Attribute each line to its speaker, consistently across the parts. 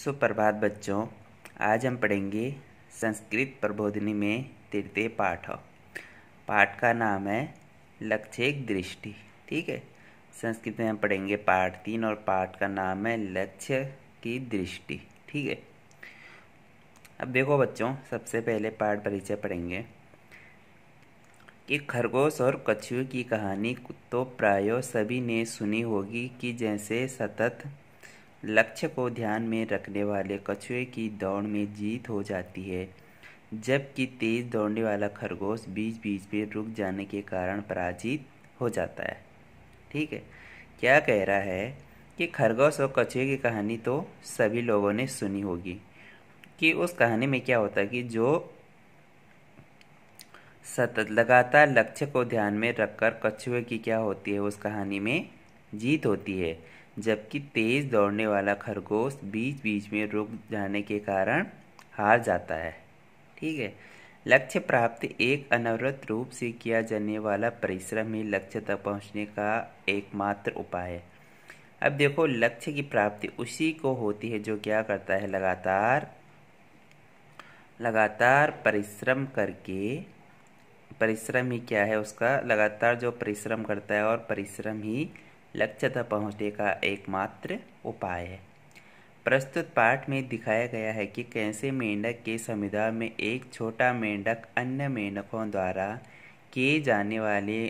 Speaker 1: सुप्रभात बच्चों। आज हम पढ़ेंगे संस्कृत प्रबोधिनी में तृतीय पाठ। पाठ का नाम है लक्ष्य एक दृष्टि। ठीक है, संस्कृत में हम पढ़ेंगे पाठ 3 और पाठ का नाम है लक्ष्य की दृष्टि। ठीक है, अब देखो बच्चों, सबसे पहले पाठ परिचय पढ़ेंगे कि खरगोश और कछुए की कहानी तो प्रायः सभी ने सुनी होगी कि जैसे सतत लक्ष्य को ध्यान में रखने वाले कछुए की दौड़ में जीत हो जाती है, जबकि तेज दौड़ने वाला खरगोश बीच बीच में रुक जाने के कारण पराजित हो जाता है। ठीक है, क्या कह रहा है कि खरगोश और कछुए की कहानी तो सभी लोगों ने सुनी होगी कि उस कहानी में क्या होता है कि जो सतत लगातार लक्ष्य को ध्यान में रखकर कछुए की क्या होती है, उस कहानी में जीत होती है, जबकि तेज दौड़ने वाला खरगोश बीच बीच में रुक जाने के कारण हार जाता है। ठीक है, लक्ष्य प्राप्ति एक अनवरत रूप से किया जाने वाला परिश्रम ही लक्ष्य तक पहुंचने का एकमात्र उपाय है। अब देखो, लक्ष्य की प्राप्ति उसी को होती है जो क्या करता है, लगातार परिश्रम करके। परिश्रम ही क्या है उसका, लगातार जो परिश्रम करता है, और परिश्रम ही लक्ष्य तक पहुंचने का एकमात्र उपाय है। प्रस्तुत पाठ में दिखाया गया है कि कैसे मेंढक के समुदाय में एक छोटा मेंढक अन्य मेंढकों द्वारा किए जाने वाले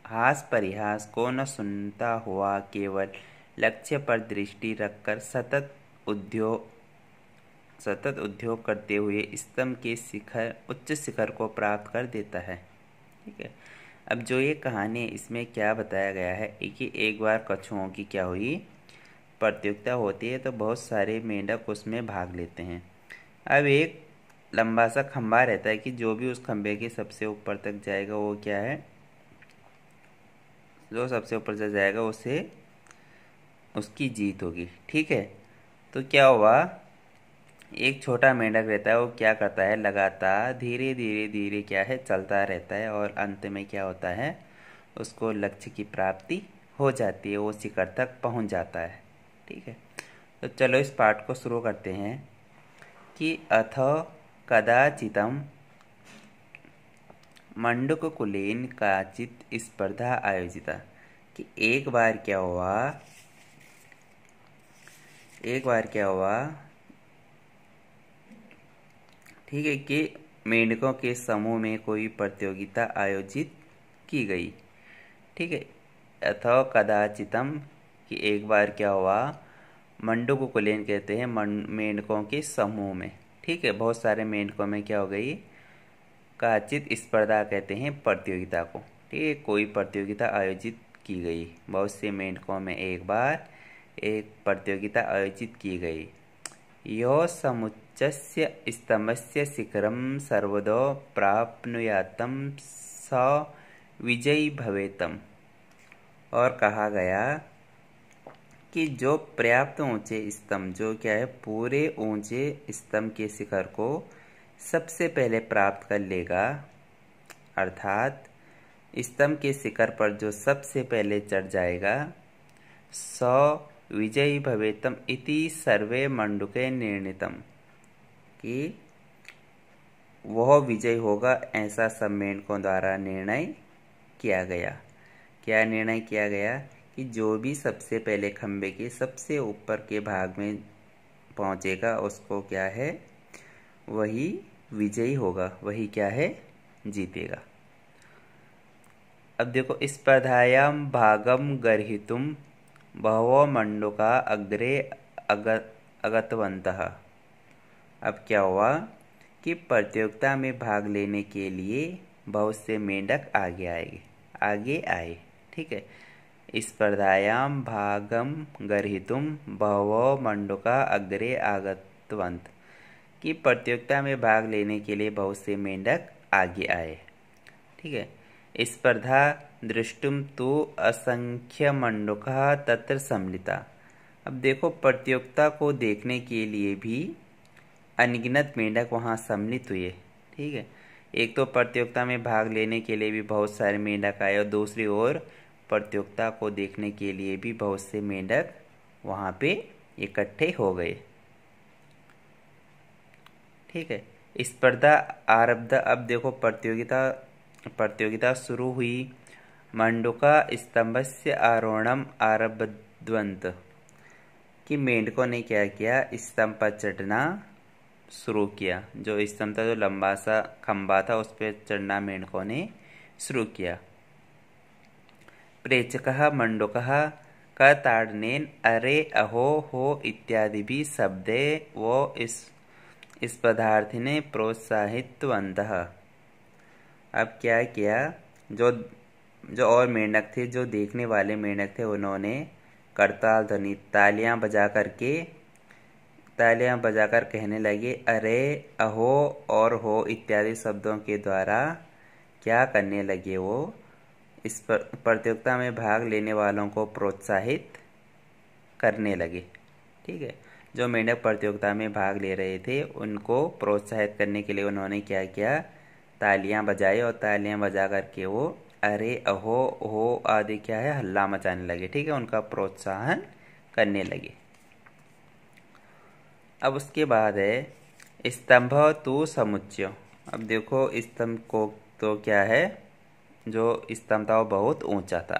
Speaker 1: हास परिहास को न सुनता हुआ केवल लक्ष्य पर दृष्टि रखकर सतत उद्योग करते हुए स्तंभ के उच्च शिखर को प्राप्त कर देता है। ठीक है, अब जो ये कहानी है इसमें क्या बताया गया है कि एक बार कछुओं की क्या हुई, प्रतियोगिता होती है, तो बहुत सारे मेंढक उसमें भाग लेते हैं। अब एक लंबा सा खंभा रहता है कि जो भी उस खंभे के सबसे ऊपर तक जाएगा वो क्या है, जो सबसे ऊपर तक जाएगा उसे उसकी जीत होगी। ठीक है, तो क्या हुआ, एक छोटा मेंढक रहता है, वो क्या करता है, लगातार धीरे धीरे धीरे क्या है चलता रहता है, और अंत में क्या होता है, उसको लक्ष्य की प्राप्ति हो जाती है, वो शिखर तक पहुंच जाता है। ठीक है, तो चलो इस पाठ को शुरू करते हैं कि अथ कदाचितं मंडूककुलेन काचित स्पर्धा आयोजिता, कि एक बार क्या हुआ, ठीक है, कि मेंढकों के समूह में कोई प्रतियोगिता आयोजित की गई। ठीक है, अथवा कदाचितम, कि एक बार क्या हुआ, मंडूककुलेन कहते हैं मेंढकों के समूह में। ठीक है, बहुत सारे मेंढकों में क्या हो गई, काचित स्पर्धा कहते हैं प्रतियोगिता को। ठीक है, कोई प्रतियोगिता आयोजित की गई, बहुत से मेंढकों में एक बार एक प्रतियोगिता आयोजित की गई। यो समुच्चस्य स्तंभस्य शिखरं सर्वदो प्राप्नुयातं स विजयी भवेतम। और कहा गया कि जो पर्याप्त ऊंचे स्तंभ, जो क्या है, पूरे ऊंचे स्तंभ के शिखर को सबसे पहले प्राप्त कर लेगा, अर्थात स्तंभ के शिखर पर जो सबसे पहले चढ़ जाएगा, स विजयी भवेतम इति सर्वे मंडूके निर्णीतम, कि वह विजय होगा, ऐसा सब मेंढकों द्वारा निर्णय किया गया। क्या निर्णय किया गया कि जो भी सबसे पहले खंबे के सबसे ऊपर के भाग में पहुंचेगा उसको क्या है, वही विजयी होगा, वही क्या है, जीतेगा। अब देखो, स्पर्धायां भागम गर्हितुम बहवो मंडूका अग्रे अगतवन्तः। अब क्या हुआ कि प्रतियोगिता में भाग लेने के लिए बहुत से मेंढक आगे आए। ठीक है, स्पर्धायां भागम गर्हितुम बहवो मंडूका अग्रे आगतवन्त, कि प्रतियोगिता में भाग लेने के लिए बहुत से मेंढक आगे आए। ठीक है, स्पर्धा दृष्टुम तो असंख्य मंडूका तत्र सम्मिलिता। अब देखो, प्रतियोगिता को देखने के लिए भी अनगिनत मेंढक वहाँ सम्मिलित हुए। ठीक है, एक तो प्रतियोगिता में भाग लेने के लिए भी बहुत सारे मेंढक आए, और दूसरी ओर प्रतियोगिता को देखने के लिए भी बहुत से मेंढक वहाँ पे इकट्ठे हो गए। ठीक है। स्पर्धा आरब्ध, अब देखो प्रतियोगिता शुरू हुई। मंडूका स्तंभस्य आरोहणम आरब्धवन्त, कि मेंढकों ने क्या किया, स्तंभ पर चढ़ना शुरू किया। जो स्तंभ था, जो लंबा सा खंबा था, उस पर चढ़ना मेंढकों ने शुरू किया। प्रेचकः मंडूकः कताडनेन अरे अहो हो इत्यादि भी शब्दे वो इस पदार्थिने प्रोत्साहितवन्तः। अब क्या किया, जो जो और मेंढक थे, जो देखने वाले मेंढक थे, उन्होंने करताल ध्वनि तालियां बजाकर कहने लगे, अरे अहो और हो इत्यादि शब्दों के द्वारा क्या करने लगे, वो इस प्रतियोगिता में भाग लेने वालों को प्रोत्साहित करने लगे। ठीक है, जो मेंढक प्रतियोगिता में भाग ले रहे थे उनको प्रोत्साहित करने के लिए उन्होंने क्या किया, तालियां बजाई, और तालियां बजा करके वो अरे अहो हो आदि क्या है, हल्ला मचाने लगे। ठीक है, उनका प्रोत्साहन करने लगे। अब उसके बाद है स्तंभ तु समुच्चय। अब देखो स्तंभ को तो क्या है, जो स्तंभ था वो बहुत ऊंचा था।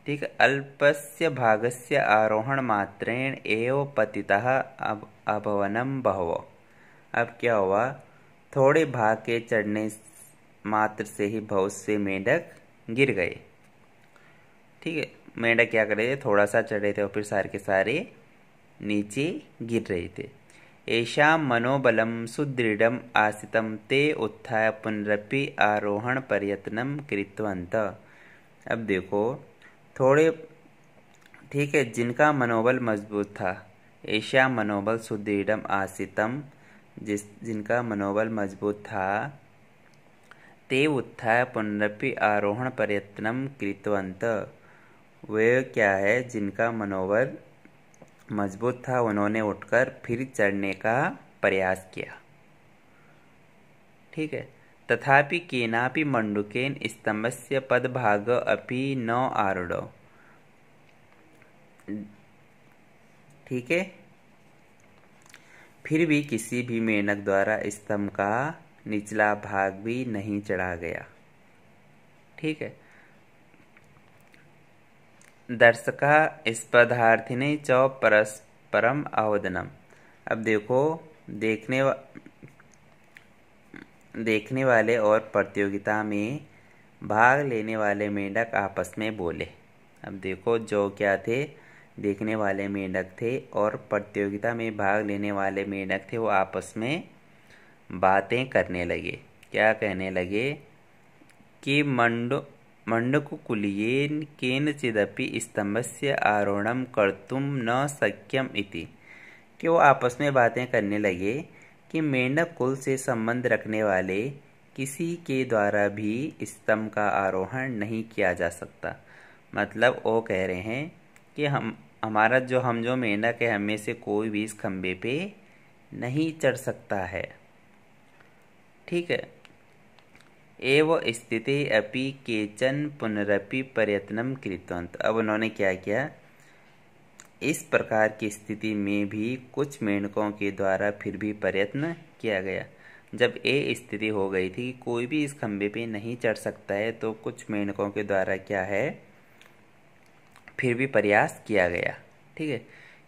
Speaker 1: ठीक है, अल्पस्य भागस्य आरोहण मात्रेण एव पतितः अभवनं बहवो। अब क्या हुआ, थोड़े भाग के चढ़ने मात्र से ही बहुत से मेंढक गिर गए। ठीक है, मेंढक क्या कर रहे थे, थोड़ा सा चढ़ रहे थे और फिर सारे के सारे नीचे गिर रहे थे। ऐशा मनोबलम सुदृढ़म आसितम ते उत्थाय पुनरपि आरोहण प्रयत्नं कृतवन्त। अब देखो थोड़े, ठीक है, जिनका मनोबल मजबूत था, ऐशा मनोबल सुदृढ़म आसितम, जिनका मनोबल मजबूत था, ते उत्थाय पुनरपि आरोहण प्रयत्नं कृतवन्त, वे क्या है, जिनका मनोबल मजबूत था, उन्होंने उठकर फिर चढ़ने का प्रयास किया। ठीक है, तथापि केनापि मंडूकेन स्तंभस्य पदभाग अपि न आरूढ़। ठीक है, फिर भी किसी भी मेंढक द्वारा स्तंभ का निचला भाग भी नहीं चढ़ा गया। ठीक है, दर्शका स्पर्धार्थिने च परस्परम आवेदनम। अब देखो देखने वाले और प्रतियोगिता में भाग लेने वाले मेंढक आपस में बोले। अब देखो जो क्या थे, देखने वाले मेंढक थे और प्रतियोगिता में भाग लेने वाले मेंढक थे, वो आपस में बातें करने लगे। क्या कहने लगे कि मंडूककुलीयेन केनचिदपि स्तंभस्य आरोहणं कर्तुं न शक्यम इति। कि वो आपस में बातें करने लगे कि मेंढक कुल से संबंध रखने वाले किसी के द्वारा भी स्तंभ का आरोहण नहीं किया जा सकता। मतलब वो कह रहे हैं कि हम जो मेंढक है, हमें से कोई भी इस खंबे पे नहीं चढ़ सकता है। ठीक है, एव स्थिते अपि केचन पुनरपि प्रयत्नं कृतवन्त। अब उन्होंने क्या किया, इस प्रकार की स्थिति में भी कुछ मेंढकों के द्वारा फिर भी प्रयत्न किया गया। जब ये स्थिति हो गई थी कि कोई भी इस खंबे पे नहीं चढ़ सकता है, तो कुछ मेंढकों के द्वारा क्या है, फिर भी प्रयास किया गया। ठीक है,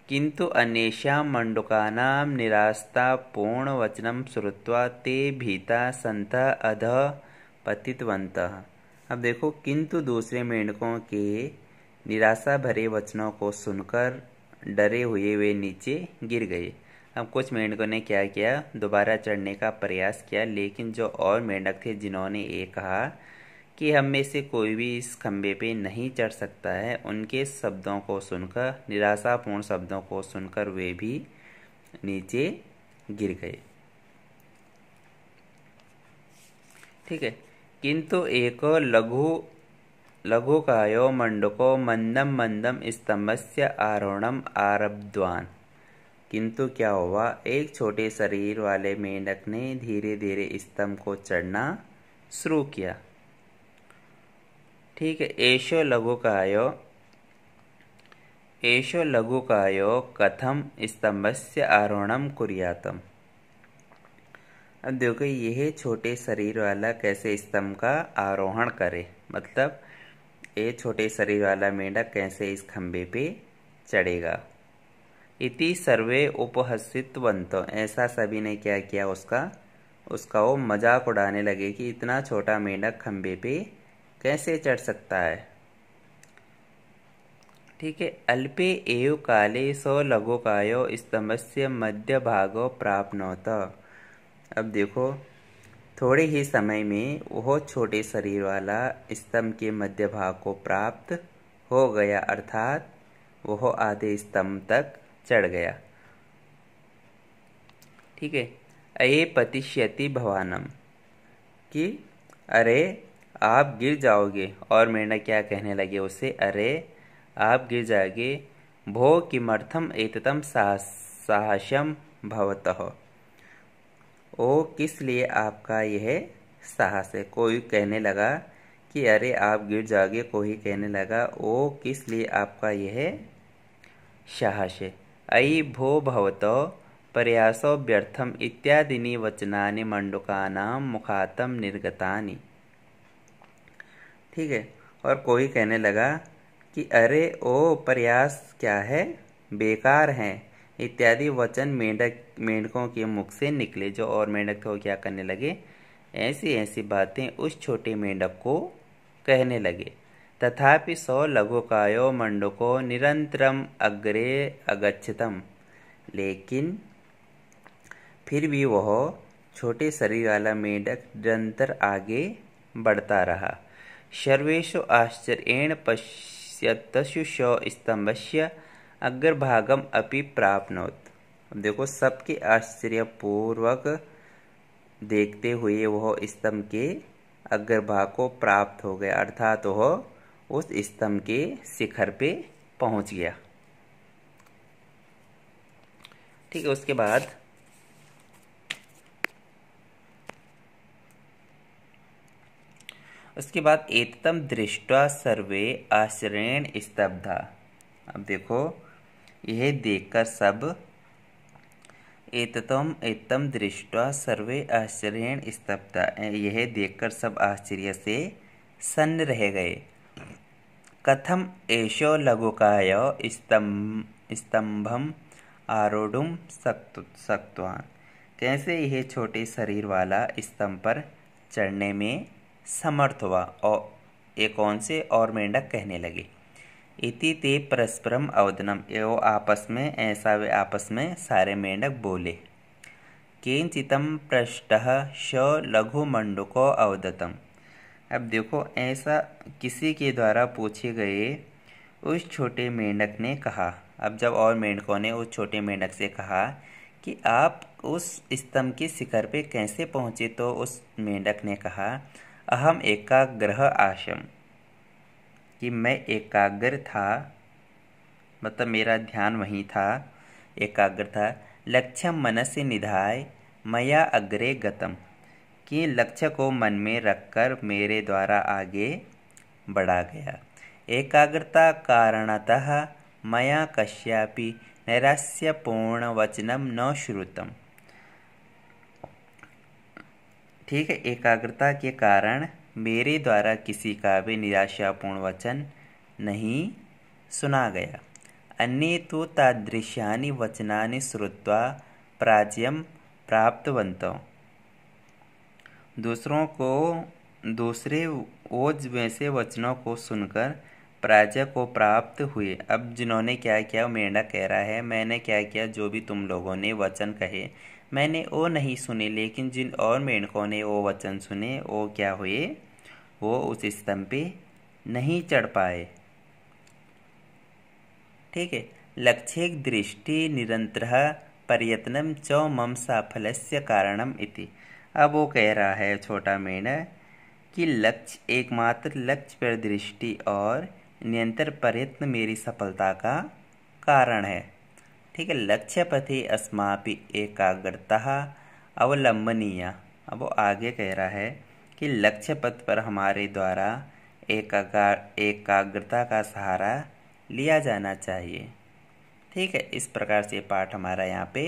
Speaker 1: किंतु अन्येषां मंडूकानां निरास्तापूर्ण वचनं श्रुत्वा ते भीता सन्तः अधः पतितवन्तः। अब देखो, किंतु दूसरे मेंढकों के निराशा भरे वचनों को सुनकर डरे हुए वे नीचे गिर गए। अब कुछ मेंढकों ने क्या किया, दोबारा चढ़ने का प्रयास किया, लेकिन जो और मेंढक थे जिन्होंने ये कहा कि हम में से कोई भी इस खंबे पे नहीं चढ़ सकता है, उनके शब्दों को सुनकर, निराशापूर्ण शब्दों को सुनकर वे भी नीचे गिर गए। ठीक है, किंतु एक लघुकायो मंडूको मंदम मंदम स्तंभस्य आरोहणम आरब्धवान। किंतु क्या हुआ, एक छोटे शरीर वाले मेंढक ने धीरे धीरे स्तंभ को चढ़ना शुरू किया। ठीक है, एषो लघुकायो कथम स्तंभस्य आरोहणम कुर्यातम। अब देखो यह छोटे शरीर वाला कैसे स्तंभ का आरोहण करे, मतलब ये छोटे शरीर वाला मेंढक कैसे इस खंबे पे चढ़ेगा। इति सर्वे उपहसितवन्तो, ऐसा सभी ने क्या किया, उसका वो मजाक उड़ाने लगे कि इतना छोटा मेंढक खंबे पे कैसे चढ़ सकता है। ठीक है। अल्पे एव काले सो लघुकायो स्तंभस्य मध्य भागो प्राप्नोत। अब देखो थोड़े ही समय में वह छोटे शरीर वाला स्तंभ के मध्य भाग को प्राप्त हो गया, अर्थात वह आधे स्तंभ तक चढ़ गया। ठीक है। अये पतिष्यति भवानम, कि अरे आप गिर जाओगे। और मेंढक क्या कहने लगे उसे, अरे आप गिर जाओगे। भो किमर्थम एततम साहस्यम भवतः, ओ किस लिए आपका यह साहस है। कोई कहने लगा कि अरे आप गिर जाओगे, कोई कहने लगा ओ किस लिए आपका यह साहस है। अयि भो भवतो प्रयासो व्यर्थम इत्यादीनि वचनानि मंडूकानां मुखातम निर्गतानि। ठीक है। और कोई कहने लगा कि अरे ओ प्रयास क्या है, बेकार हैं, इत्यादि वचन मेंढकों के मुख से निकले। जो और मेंढक थे वो क्या करने लगे, ऐसी ऐसी बातें उस छोटे मेंढक को कहने लगे। तथापि सो लघुकायो मंडको निरंतरम अग्रे अगच्छतम, लेकिन फिर भी वह छोटे शरीर वाला मेंढक निरंतर आगे बढ़ता रहा। सर्वेषु आश्चर्येण पश्यतसु स्तंभस्य अग्रभागम अपि प्राप्नोत। देखो सबके आश्चर्यपूर्वक देखते हुए वह स्तंभ के अग्रभाग को प्राप्त हो गया, अर्थात वह उस स्तंभ के शिखर पे पहुंच गया। ठीक है। उसके बाद एतम दृष्ट्वा सर्वे आश्चर्येण स्तब्धा। अब देखो यह देखकर सब, एतम दृष्ट्वा सर्वे आश्चर्येण स्तब्धा, यह देखकर सब आश्चर्य से सन्न रह गए। कथम एषो लघुकायो स्तंभम आरोढ़ुम शक्तवान, कैसे यह छोटे शरीर वाला स्तंभ पर चढ़ने में समर्थ हुआ। और एक कौन से और मेंढक कहने लगे, इति ते परस्परम अवदनम, वो आपस में ऐसा वे आपस में सारे मेंढक बोले। केंचितम पृष्ठः श लघु मंडुको अवदतम। अब देखो ऐसा किसी के द्वारा पूछे गए उस छोटे मेंढक ने कहा। अब जब और मेंढकों ने उस छोटे मेंढक से कहा कि आप उस स्तंभ के शिखर पे कैसे पहुंचे, तो उस मेंढक ने कहा अहम एकाग्रह आशम, कि मैं एकाग्र था, मतलब मेरा ध्यान वहीं था, एकाग्र था। लक्ष्यम मनस्य निधाय मया अग्रे गतम, कि लक्ष्य को मन में रखकर मेरे द्वारा आगे बढ़ा गया। एकाग्रता कारणतः मया कस्यापि नैराश्यपूर्ण वचनम न श्रुतम। ठीक है। एकाग्रता के कारण मेरे द्वारा किसी का भी निराशापूर्ण वचन नहीं सुना गया। अन्ये तो तादृशानि वचनानि श्रुत्वा प्राज्यम प्राप्तवन्तौ, दूसरे वो वैसे वचनों को सुनकर प्राज्य को प्राप्त हुए। अब जिन्होंने क्या किया, मेंढक कह रहा है मैंने क्या किया, जो भी तुम लोगों ने वचन कहे मैंने वो नहीं सुने, लेकिन जिन और मेंढकों ने वो वचन सुने वो क्या हुए, वो उस स्तंभ पे नहीं चढ़ पाए। ठीक है। लक्ष्य दृष्टि निरंतर प्रयत्नम च मम साफल्यस्य कारणम इति। अब वो कह रहा है छोटा मेंढक कि लक्ष्य, एकमात्र लक्ष्य पर दृष्टि और निरंतर प्रयत्न मेरी सफलता का कारण है। ठीक है। लक्ष्य पथे अस्मापि एकाग्रता अवलंबनीय। अब वो आगे कह रहा है कि लक्ष्य पथ पर हमारे द्वारा एकाग्रता का सहारा लिया जाना चाहिए। ठीक है। इस प्रकार से पाठ हमारा यहाँ पे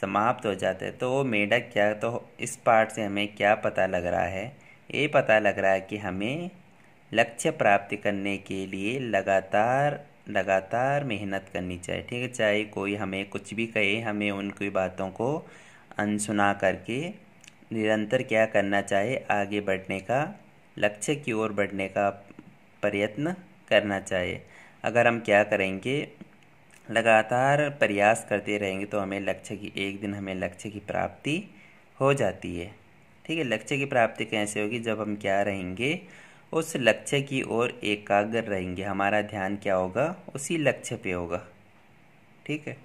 Speaker 1: समाप्त हो जाता है। तो वो मेढक क्या, तो इस पार्ट से हमें क्या पता लग रहा है, ये पता लग रहा है कि हमें लक्ष्य प्राप्ति करने के लिए लगातार लगातार मेहनत करनी चाहिए। ठीक है, चाहे कोई हमें कुछ भी कहे, हमें उनकी बातों को अनसुना करके निरंतर क्या करना चाहिए, आगे बढ़ने का, लक्ष्य की ओर बढ़ने का प्रयत्न करना चाहिए। अगर हम क्या करेंगे, लगातार प्रयास करते रहेंगे तो हमें एक दिन हमें लक्ष्य की प्राप्ति हो जाती है। ठीक है, लक्ष्य की प्राप्ति कैसे होगी, जब हम क्या रहेंगे, उस लक्ष्य की ओर एकाग्र रहेंगे, हमारा ध्यान क्या होगा, उसी लक्ष्य पे होगा। ठीक है।